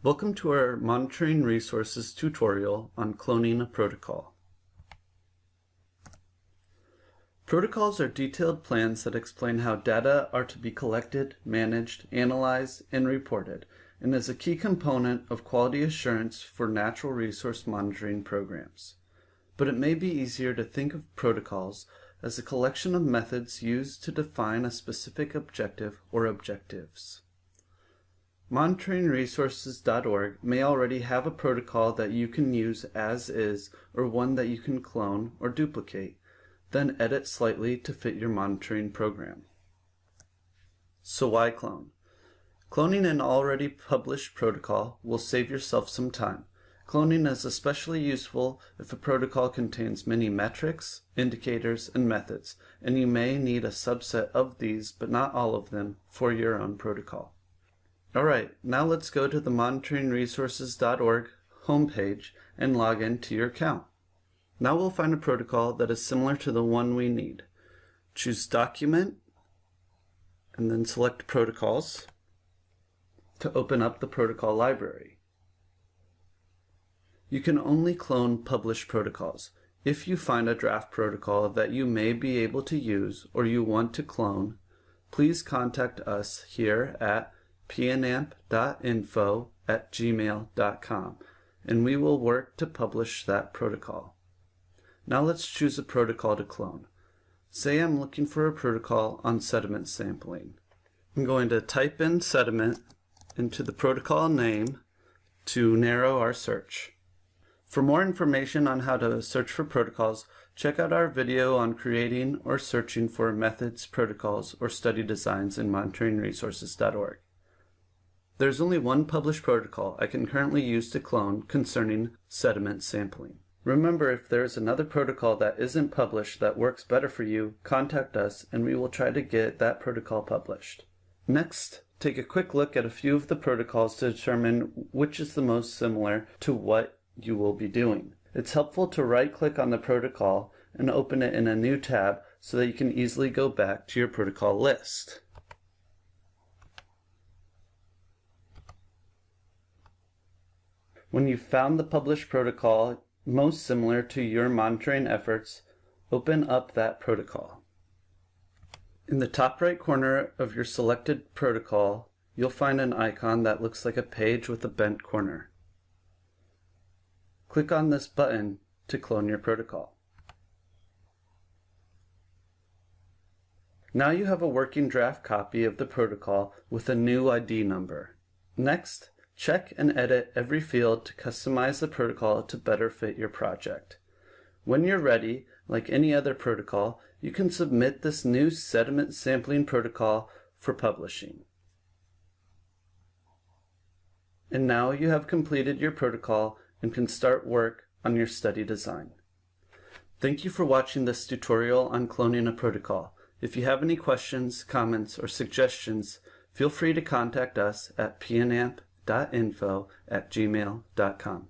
Welcome to our Monitoring Resources tutorial on cloning a protocol. Protocols are detailed plans that explain how data are to be collected, managed, analyzed, and reported, and is a key component of quality assurance for natural resource monitoring programs. But it may be easier to think of protocols as a collection of methods used to define a specific objective or objectives. MonitoringResources.org may already have a protocol that you can use as is or one that you can clone or duplicate, then edit slightly to fit your monitoring program. So why clone? Cloning an already published protocol will save yourself some time. Cloning is especially useful if a protocol contains many metrics, indicators, and methods, and you may need a subset of these, but not all of them, for your own protocol. Alright, now let's go to the MonitoringResources.org homepage and log into your account. Now we'll find a protocol that is similar to the one we need. Choose Document, and then select Protocols to open up the protocol library. You can only clone published protocols. If you find a draft protocol that you may be able to use or you want to clone, please contact us here at pnamp.info@gmail.com and we will work to publish that protocol. Now let's choose a protocol to clone. Say I'm looking for a protocol on sediment sampling. I'm going to type in sediment into the protocol name to narrow our search. For more information on how to search for protocols, check out our video on creating or searching for methods, protocols, or study designs in MonitoringResources.org. There's only one published protocol I can currently use to clone concerning sediment sampling. Remember, if there is another protocol that isn't published that works better for you, contact us and we will try to get that protocol published. Next, take a quick look at a few of the protocols to determine which is the most similar to what you will be doing. It's helpful to right-click on the protocol and open it in a new tab so that you can easily go back to your protocol list. When you've found the published protocol most similar to your monitoring efforts, open up that protocol. In the top right corner of your selected protocol, you'll find an icon that looks like a page with a bent corner. Click on this button to clone your protocol. Now you have a working draft copy of the protocol with a new ID number. Next, check and edit every field to customize the protocol to better fit your project. When you're ready, like any other protocol, you can submit this new sediment sampling protocol for publishing. And now you have completed your protocol and can start work on your study design. Thank you for watching this tutorial on cloning a protocol. If you have any questions, comments, or suggestions, feel free to contact us at pnamp.info@gmail.com.